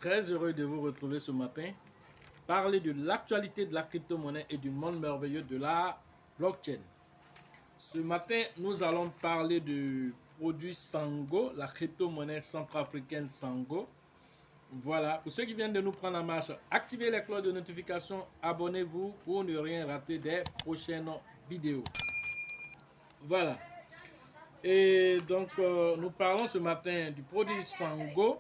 Très heureux de vous retrouver ce matin. Parler de l'actualité de la crypto-monnaie et du monde merveilleux de la blockchain. Ce matin, nous allons parler du produit Sango, la crypto-monnaie centrafricaine Sango. Voilà, pour ceux qui viennent de nous prendre en marche, activez les cloches de notification, abonnez-vous pour ne rien rater des prochaines vidéos. Voilà. Et donc, nous parlons ce matin du produit Sango.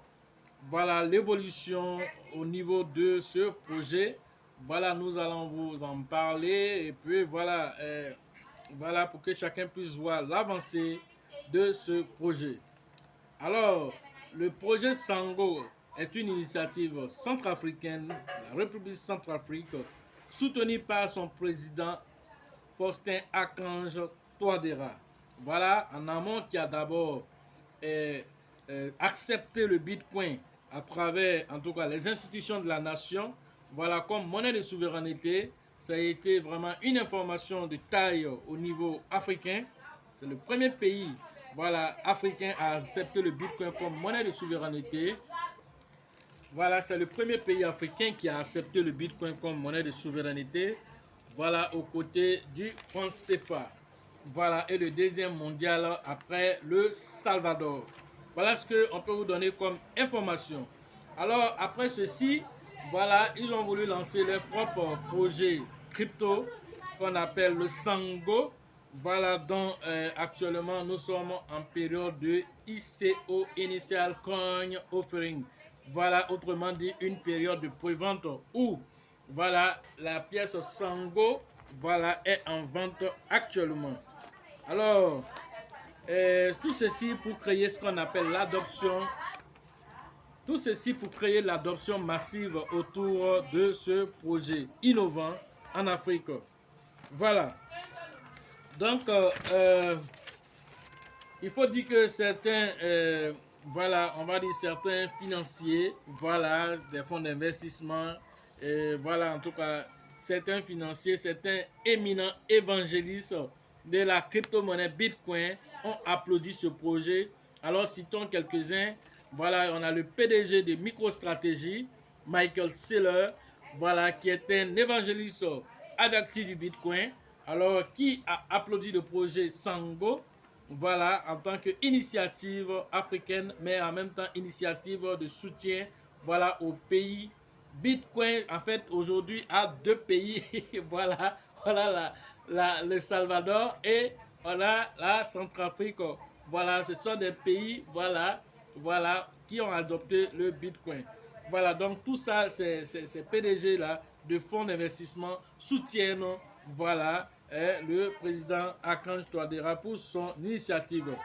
Voilà l'évolution au niveau de ce projet. Voilà, nous allons vous en parler. Et puis, voilà pour que chacun puisse voir l'avancée de ce projet. Alors, le projet Sango est une initiative centrafricaine, la République centrafrique, soutenue par son président Faustin Archange Touadéra. Voilà, en amont qui a d'abord accepté le Bitcoin à travers, en tout cas, les institutions de la nation, voilà, comme monnaie de souveraineté. Ça a été vraiment une information de taille au niveau africain. C'est le premier pays, voilà, africain à accepter le Bitcoin comme monnaie de souveraineté. Voilà, c'est le premier pays africain qui a accepté le Bitcoin comme monnaie de souveraineté. Voilà, aux côtés du franc CFA. Voilà, et le deuxième mondial après le Salvador. Voilà ce qu'on peut vous donner comme information. Alors, après ceci, voilà, ils ont voulu lancer leur propre projet crypto qu'on appelle le Sango. Voilà, donc actuellement, nous sommes en période de ICO, Initial Coin Offering. Voilà, autrement dit, une période de prévente où, voilà, la pièce Sango, voilà, est en vente actuellement. Alors, tout ceci pour créer ce qu'on appelle l'adoption. Tout ceci pour créer l'adoption massive autour de ce projet innovant en Afrique. Voilà. Donc, il faut dire que certains, voilà, on va dire certains financiers, voilà, des fonds d'investissement, voilà, en tout cas, certains financiers, certains éminents évangélistes de la crypto-monnaie Bitcoin ont applaudi ce projet. Alors, citons quelques-uns. Voilà, on a le PDG de MicroStrategy, Michael Saylor, voilà, qui est un évangéliste averti du Bitcoin, alors qui a applaudi le projet Sango, voilà, en tant qu'initiative africaine, mais en même temps initiative de soutien, voilà, au pays. Bitcoin, en fait, aujourd'hui, a deux pays, voilà, le Salvador et on a la Centrafrique. Voilà, ce sont des pays, voilà, qui ont adopté le Bitcoin. Voilà, donc tout ça, ces PDG-là de fonds d'investissement soutiennent, voilà, le président Archange Touadéra pour son initiative.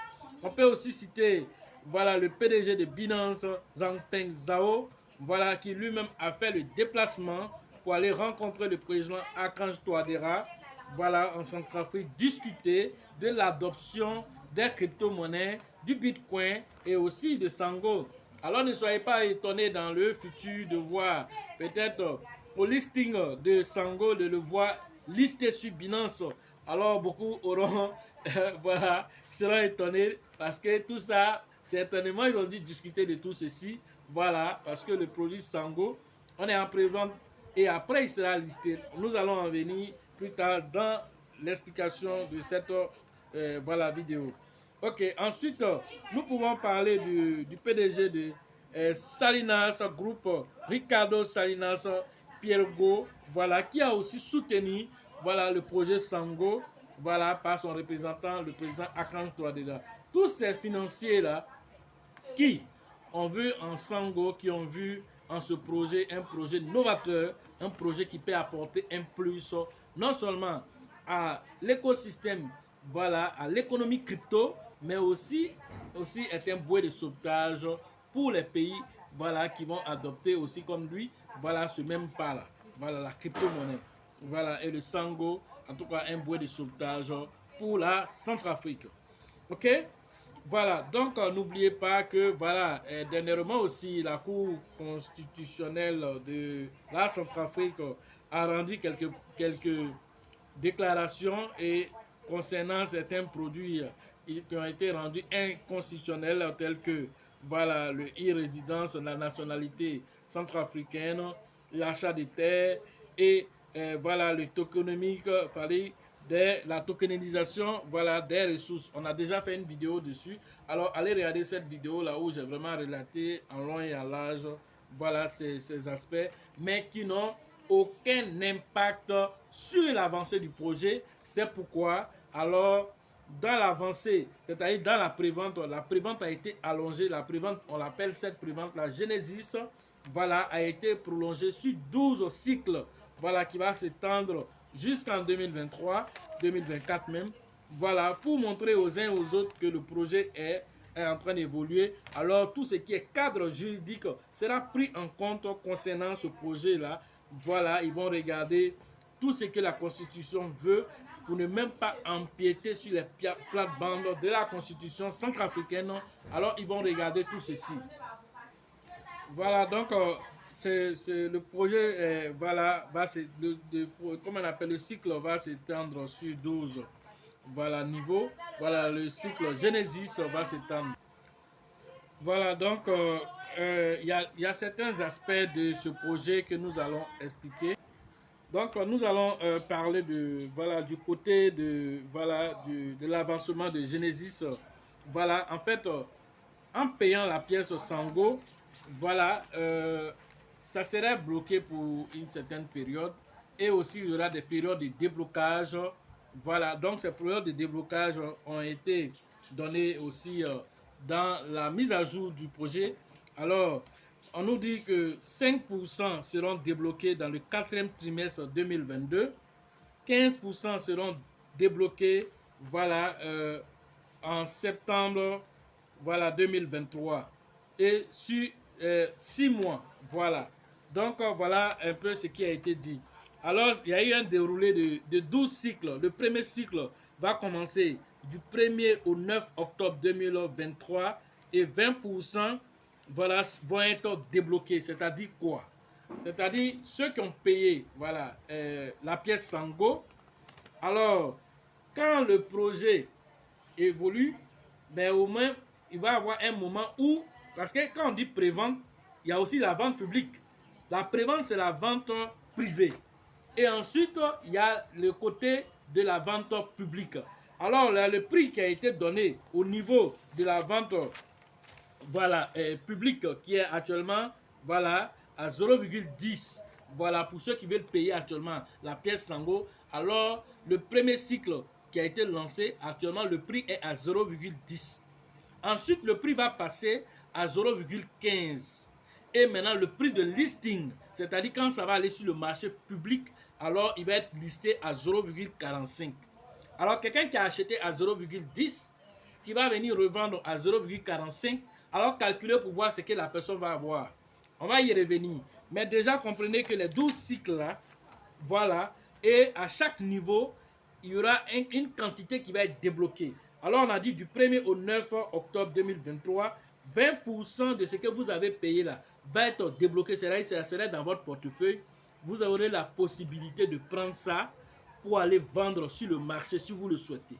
On peut aussi citer, voilà, le PDG de Binance, Zhangpeng Zhao, voilà, qui lui-même a fait le déplacement pour aller rencontrer le président Archange Touadéra, voilà, en Centrafrique, discuter de l'adoption des crypto-monnaies, du Bitcoin et aussi de Sango. Alors ne soyez pas étonnés dans le futur de voir peut-être au listing de Sango, de le voir listé sur Binance. Alors beaucoup auront, voilà, seront étonnés parce que tout ça, certainement, ils ont dû discuter de tout ceci. Voilà, parce que le produit Sango, on est en prévente et après il sera listé. Nous allons en venir plus tard dans l'explication de cette voilà, vidéo. Ok, ensuite, nous pouvons parler du PDG de Salinas Group, Ricardo Salinas Piergo, voilà, qui a aussi soutenu, voilà, le projet Sango, voilà, par son représentant, le président Archange Touadéra. Tous ces financiers-là qui ont vu en Sango, qui ont vu en ce projet un projet novateur, un projet qui peut apporter un plus non seulement à l'écosystème, voilà, à l'économie crypto, mais aussi est un bouée de sauvetage pour les pays, voilà, qui vont adopter aussi comme lui, voilà, ce même pas-là, voilà, la crypto-monnaie, voilà, et le Sango, en tout cas un bouée de sauvetage pour la Centrafrique. Ok? Voilà, donc n'oubliez pas que, voilà, dernièrement aussi, la Cour constitutionnelle de la Centrafrique a rendu quelques déclarations et concernant certains produits qui ont été rendus inconstitutionnels tels que, voilà, le e-résidence, la nationalité centrafricaine, l'achat de terres et voilà le tokenomique, fallait la tokenisation voilà, des ressources. On a déjà fait une vidéo dessus. Alors, allez regarder cette vidéo là où j'ai vraiment relaté en long et en large voilà, ces aspects, mais qui n'ont aucun impact sur l'avancée du projet. C'est pourquoi, alors, dans l'avancée, c'est-à-dire dans la prévente a été allongée. La prévente, on l'appelle cette prévente, la Genesis, voilà, a été prolongée sur 12 cycles, voilà, qui va s'étendre jusqu'en 2023, 2024 même, voilà, pour montrer aux uns et aux autres que le projet est en train d'évoluer. Alors, tout ce qui est cadre juridique sera pris en compte concernant ce projet-là. Voilà, ils vont regarder tout ce que la Constitution veut pour ne même pas empiéter sur les plates-bandes de la Constitution centrafricaine. Alors, ils vont regarder tout ceci. Voilà, donc, le projet, voilà, comme on appelle le cycle, va s'étendre sur 12 voilà, niveaux. Voilà, le cycle Genesis va s'étendre. Voilà, donc, il y a certains aspects de ce projet que nous allons expliquer. Donc, nous allons parler voilà, du côté voilà, de l'avancement de Genesis. Voilà, en fait, en payant la pièce Sango, voilà, ça serait bloqué pour une certaine période. Et aussi, il y aura des périodes de déblocage. Voilà, donc ces périodes de déblocage ont été données aussi dans la mise à jour du projet. Alors, on nous dit que 5% seront débloqués dans le 4e trimestre 2022. 15% seront débloqués voilà, en septembre voilà, 2023. Et sur 6 mois. Voilà. Donc, voilà un peu ce qui a été dit. Alors, il y a eu un déroulé de 12 cycles. Le premier cycle va commencer du 1er au 9 octobre 2023 et 20% voilà, vont être débloqués. C'est-à-dire quoi? C'est-à-dire ceux qui ont payé voilà, la pièce Sango. Alors, quand le projet évolue, ben, au moins, il va y avoir un moment où, parce que quand on dit prévente, il y a aussi la vente publique. La prévente, c'est la vente privée. Et ensuite, il y a le côté de la vente publique. Alors, là, le prix qui a été donné au niveau de la vente voilà, publique, qui est actuellement voilà, à 0,10. Voilà, pour ceux qui veulent payer actuellement la pièce Sango. Alors, le premier cycle qui a été lancé, actuellement, le prix est à 0,10. Ensuite, le prix va passer à 0,15. Et maintenant, le prix de listing, c'est-à-dire quand ça va aller sur le marché public, alors il va être listé à 0,45. Alors, quelqu'un qui a acheté à 0,10, qui va venir revendre à 0,45, alors calculez pour voir ce que la personne va avoir. On va y revenir. Mais déjà, comprenez que les 12 cycles là, voilà, et à chaque niveau, il y aura une quantité qui va être débloquée. Alors, on a dit du 1er au 9 octobre 2023, 20% de ce que vous avez payé là va être débloqué. Ça sera dans votre portefeuille. Vous aurez la possibilité de prendre ça pour aller vendre sur le marché si vous le souhaitez.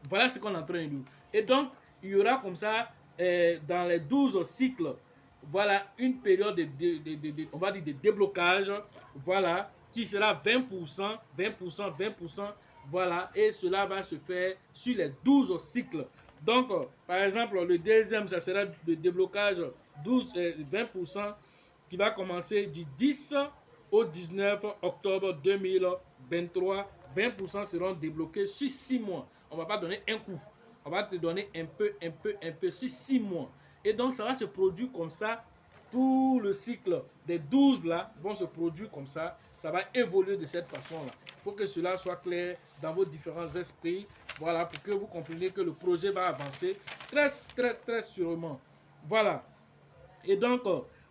Voilà ce qu'on est en train de dire. Et donc, il y aura comme ça, dans les 12 cycles, voilà, une période on va dire de déblocage, voilà, qui sera 20%, 20%, 20%, voilà, et cela va se faire sur les 12 cycles. Donc, par exemple, le deuxième, ça sera le déblocage 20% qui va commencer du 10 au 19 octobre 2023. 20% seront débloqués sur 6 mois. On ne va pas donner un coup. On va te donner un peu sur 6 mois. Et donc, ça va se produire comme ça. Tout le cycle des 12 là vont se produire comme ça. Ça va évoluer de cette façon-là. Il faut que cela soit clair dans vos différents esprits. Voilà, pour que vous compreniez que le projet va avancer très sûrement. Voilà. Et donc,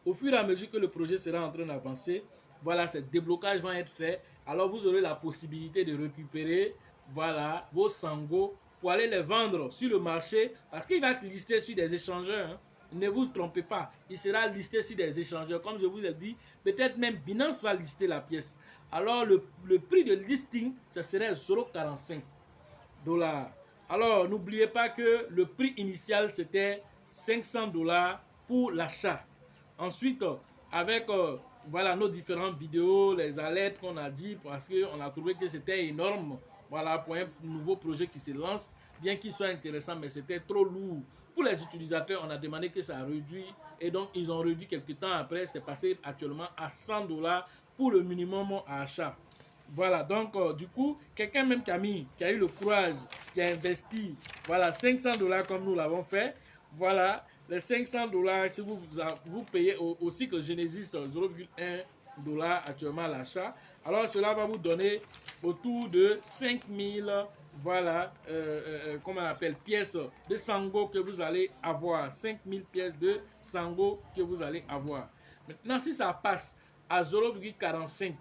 au fur et à mesure que le projet sera en train d'avancer, voilà, ces déblocages vont être faits. Alors, vous aurez la possibilité de récupérer, voilà, vos Sango pour aller les vendre sur le marché parce qu'il va être listé sur des échangeurs. Hein. Ne vous trompez pas, il sera listé sur des échangeurs. Comme je vous l'ai dit, peut-être même Binance va lister la pièce. Alors, le prix de listing, ça serait 0,45 $. Alors, n'oubliez pas que le prix initial, c'était 500 $ pour l'achat. Ensuite, avec voilà, nos différentes vidéos, les alertes qu'on a dit, parce qu'on a trouvé que c'était énorme. Voilà, pour un nouveau projet qui se lance, bien qu'il soit intéressant, mais c'était trop lourd. Pour les utilisateurs, on a demandé que ça réduit, et donc ils ont réduit quelques temps après. C'est passé actuellement à 100 $ pour le minimum à achat. Voilà, donc du coup, quelqu'un même qui a eu le courage, qui a investi, voilà, 500 $ comme nous l'avons fait, voilà, les 500 $, si vous payez au cycle Genesis 0,1 $ actuellement à l'achat, alors cela va vous donner autour de 5000, voilà, comment on appelle, pièces de sango que vous allez avoir, 5000 pièces de sango que vous allez avoir. Maintenant, si ça passe à 0,45,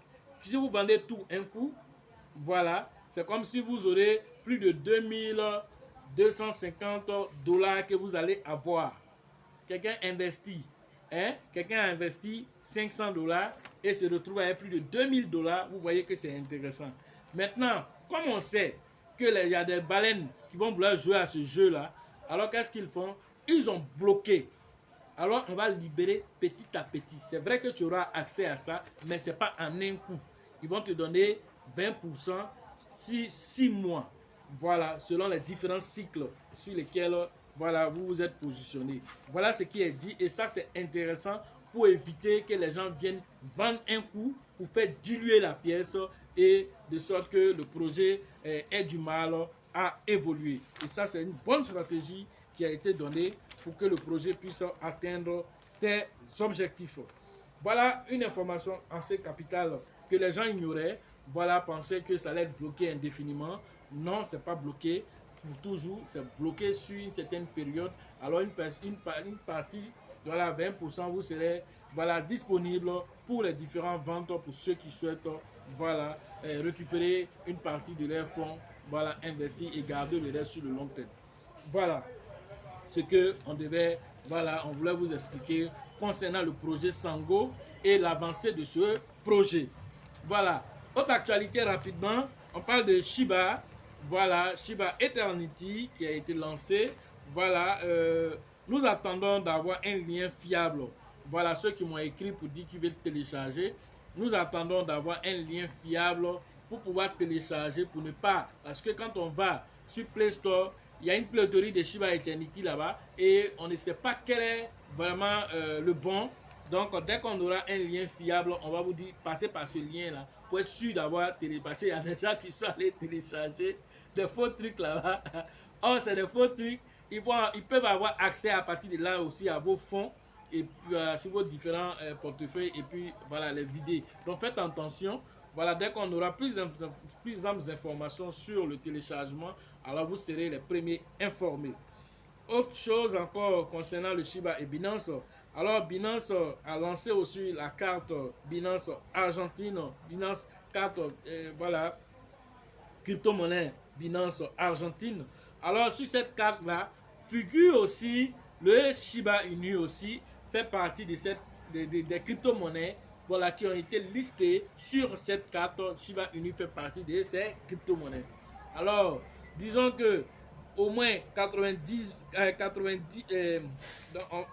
si vous vendez tout un coup, voilà, c'est comme si vous aurez plus de 2250 $ que vous allez avoir. Quelqu'un investit, hein? Quelqu'un a investi 500 $ et se retrouve avec plus de 2000 $. Vous voyez que c'est intéressant. Maintenant, comme on sait qu'il y a des baleines qui vont vouloir jouer à ce jeu-là, alors qu'est-ce qu'ils font? Ils ont bloqué. Alors, on va libérer petit à petit. C'est vrai que tu auras accès à ça, mais ce n'est pas en un coup. Ils vont te donner 20% sur 6 mois. Voilà, selon les différents cycles sur lesquels voilà, vous vous êtes positionné. Voilà ce qui est dit. Et ça, c'est intéressant pour éviter que les gens viennent vendre un coup pour faire diluer la pièce et de sorte que le projet ait du mal à évoluer. Et ça, c'est une bonne stratégie qui a été donnée pour que le projet puisse atteindre ses objectifs. Voilà une information assez capitale que les gens ignoraient. Voilà, pensaient que ça allait être bloqué indéfiniment. Non, c'est pas bloqué pour toujours, c'est bloqué sur une certaine période. Alors une partie, voilà, 20%, vous serez voilà, disponible pour les différentes ventes pour ceux qui souhaitent voilà, récupérer une partie de leurs fonds, voilà, investir et garder le reste sur le long terme. Voilà ce que on devait, voilà, on voulait vous expliquer concernant le projet Sango et l'avancée de ce projet. Voilà. Autre actualité rapidement, on parle de Shiba. Voilà, Shiba Eternity qui a été lancé. Voilà, nous attendons d'avoir un lien fiable. Voilà, ceux qui m'ont écrit pour dire qu'ils veulent télécharger. Nous attendons d'avoir un lien fiable pour pouvoir télécharger, pour ne pas... Parce que quand on va sur Play Store, il y a une pléthorie de Shiba Eternity là-bas et on ne sait pas quel est vraiment le bon. Donc, dès qu'on aura un lien fiable, on va vous dire passez par ce lien-là pour être sûr d'avoir téléchargé. Il y a des gens qui sont allés télécharger des faux trucs là-bas. Oh, c'est des faux trucs. Ils peuvent avoir accès à partir de là aussi à vos fonds et puis sur vos différents portefeuilles et puis voilà les vider. Donc, faites attention. Voilà, dès qu'on aura plus d'informations sur le téléchargement, alors vous serez les premiers informés. Autre chose encore concernant le Shiba et Binance. Alors Binance a lancé aussi la carte Binance Argentine, Binance carte, voilà, crypto-monnaie Binance Argentine. Alors sur cette carte-là, figure aussi le Shiba Inu aussi, fait partie de des crypto-monnaies voilà, qui ont été listées sur cette carte. Shiba Inu fait partie de ces crypto-monnaies. Alors, disons que au moins 90,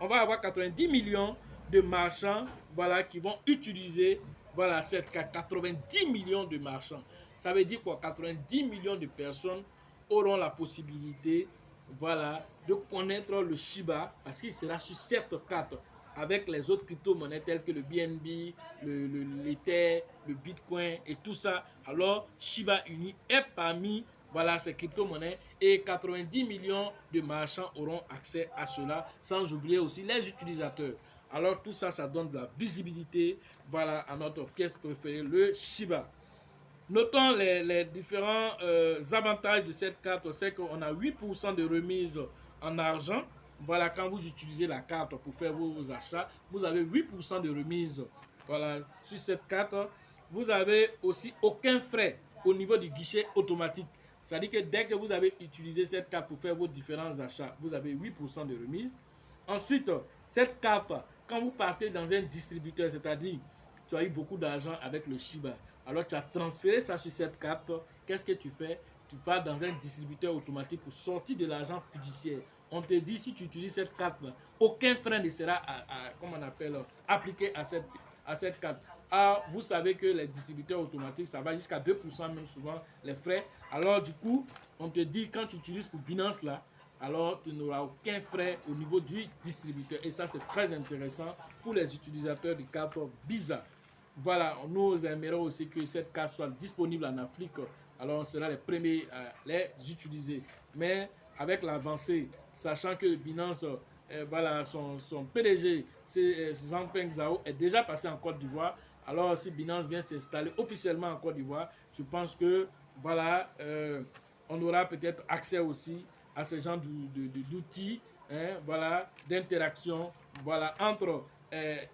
on va avoir 90 millions de marchands voilà, qui vont utiliser voilà, cette carte. 90 millions de marchands. Ça veut dire quoi? 90 millions de personnes auront la possibilité voilà, de connaître le Shiba parce qu'il sera sur cette carte avec les autres crypto-monnaies telles que le BNB, l'Ether, le Bitcoin et tout ça. Alors, Shiba Inu est parmi voilà, ces crypto-monnaies et 90 millions de marchands auront accès à cela, sans oublier aussi les utilisateurs. Alors, tout ça, ça donne de la visibilité voilà, à notre pièce préférée, le Shiba. Notons les différents avantages de cette carte. C'est qu'on a 8% de remise en argent. Voilà, quand vous utilisez la carte pour faire vos achats, vous avez 8% de remise voilà, sur cette carte. Vous avez aussi aucun frais au niveau du guichet automatique. C'est-à-dire que dès que vous avez utilisé cette carte pour faire vos différents achats, vous avez 8% de remise. Ensuite, cette carte, quand vous partez dans un distributeur, c'est-à-dire tu as eu beaucoup d'argent avec le Shiba, Alors tu as transféré ça sur cette carte. Qu'est-ce que tu fais? Tu vas dans un distributeur automatique pour sortir de l'argent fiduciaire. On te dit, si tu utilises cette carte-là, aucun frein ne sera comment on appelle, appliqué à cette carte. Ah, vous savez que les distributeurs automatiques, ça va jusqu'à 2% même souvent les frais. Alors du coup, on te dit, quand tu utilises pour Binance là, alors tu n'auras aucun frais au niveau du distributeur. Et ça, c'est très intéressant pour les utilisateurs de cartes Visa. Voilà, nous aimerions aussi que cette carte soit disponible en Afrique. Alors on sera les premiers à les utiliser. Mais avec l'avancée, sachant que Binance, voilà, son PDG, c'est Jean-Ping Zhao, est déjà passé en Côte d'Ivoire. Alors si Binance vient s'installer officiellement en Côte d'Ivoire, je pense que voilà, on aura peut-être accès aussi à ce genre d'outils, hein, voilà, d'interaction, voilà, entre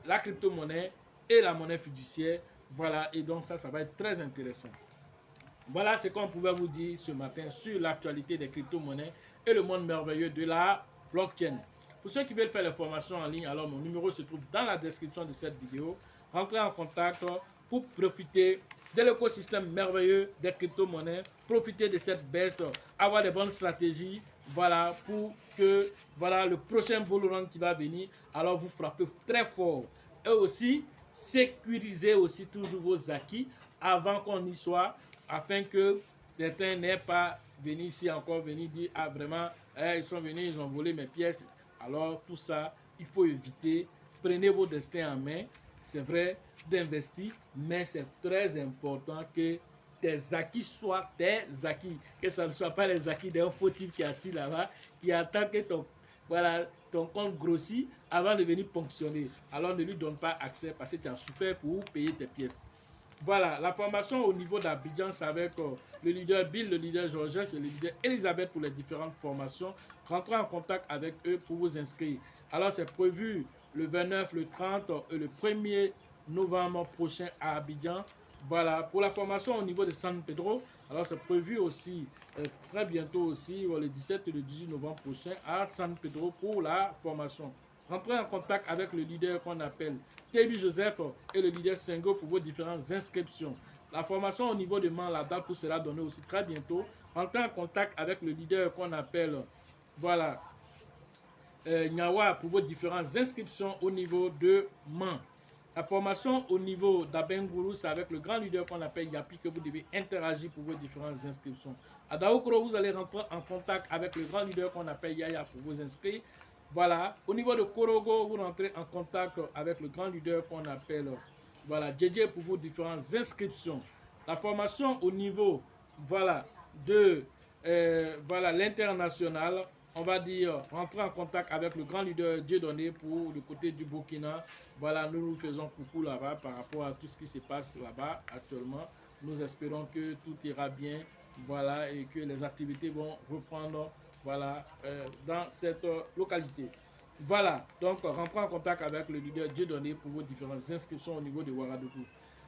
la crypto-monnaie et la monnaie fiduciaire. Voilà, et donc ça va être très intéressant. Voilà ce qu'on pouvait vous dire ce matin sur l'actualité des crypto-monnaies et le monde merveilleux de la blockchain. Pour ceux qui veulent faire les formations en ligne, alors mon numéro se trouve dans la description de cette vidéo. Rentrez en contact pour profiter de l'écosystème merveilleux des crypto-monnaies, profiter de cette baisse, avoir des bonnes stratégies, voilà, pour que voilà, le prochain bull run qui va venir, alors vous frappez très fort. Et aussi, sécurisez aussi toujours vos acquis avant qu'on y soit, afin que certains n'aient pas venu ici encore venir dire, ah vraiment, ils sont venus, ils ont volé mes pièces. Alors tout ça, il faut éviter. Prenez vos destins en main. C'est vrai d'investir, mais c'est très important que tes acquis soient tes acquis. Que ce ne soit pas les acquis d'un fautif qui est assis là-bas, qui attend que ton compte grossit avant de venir ponctionner. Alors ne lui donne pas accès parce que tu as souffert pour payer tes pièces. Voilà, la formation au niveau d'Abidjan, c'est avec le leader Bill, le leader Georges, le leader Elisabeth pour les différentes formations. Rentrez en contact avec eux pour vous inscrire. Alors c'est prévu le 29, le 30 et le 1er novembre prochain à Abidjan. Voilà, pour la formation au niveau de San Pedro, alors c'est prévu aussi très bientôt aussi, le 17 et le 18 novembre prochain à San Pedro pour la formation. Rentrez en contact avec le leader qu'on appelle Tebi Joseph et le leader Sengo pour vos différentes inscriptions. La formation au niveau de Mans, la date vous sera donnée aussi très bientôt. Rentrez en contact avec le leader qu'on appelle, voilà, Nyawa pour vos différentes inscriptions au niveau de Mans. La formation au niveau d'Abengourou, c'est avec le grand leader qu'on appelle Yapi que vous devez interagir pour vos différentes inscriptions. À Daoukro, vous allez rentrer en contact avec le grand leader qu'on appelle Yaya pour vous inscrire. Voilà, au niveau de Korogo, vous rentrez en contact avec le grand leader qu'on appelle, voilà, JJ pour vos différentes inscriptions. La formation au niveau, voilà, de voilà, l'international, on va dire, rentrer en contact avec le grand leader Dieudonné pour le côté du Burkina. Voilà, nous faisons coucou là-bas par rapport à tout ce qui se passe là-bas actuellement. Nous espérons que tout ira bien, voilà, et que les activités vont reprendre, voilà, dans cette localité. Voilà, donc rentrez en contact avec le leader Dieudonné pour vos différentes inscriptions au niveau de Ouagadougou.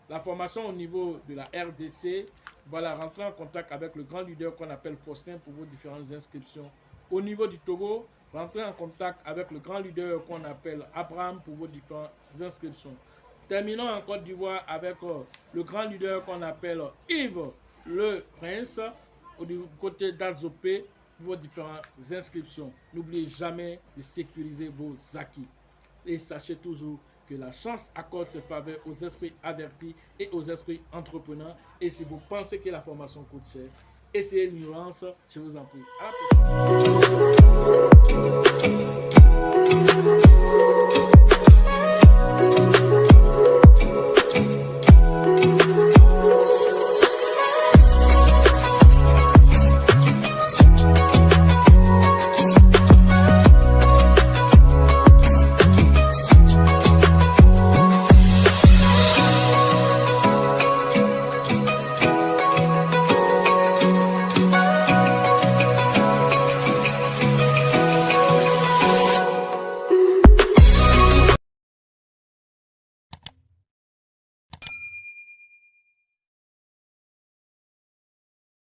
La formation au niveau de la RDC, voilà, rentrez en contact avec le grand leader qu'on appelle Faustin pour vos différentes inscriptions. Au niveau du Togo, rentrez en contact avec le grand leader qu'on appelle Abraham pour vos différentes inscriptions. Terminons en Côte d'Ivoire avec le grand leader qu'on appelle Yves le Prince, au côté d'Azopé, pour vos différentes inscriptions. N'oubliez jamais de sécuriser vos acquis. Et sachez toujours que la chance accorde ses faveurs aux esprits avertis et aux esprits entrepreneurs. Et si vous pensez que la formation coûte cher, essayez une nuance, je vous en prie. À la prochaine.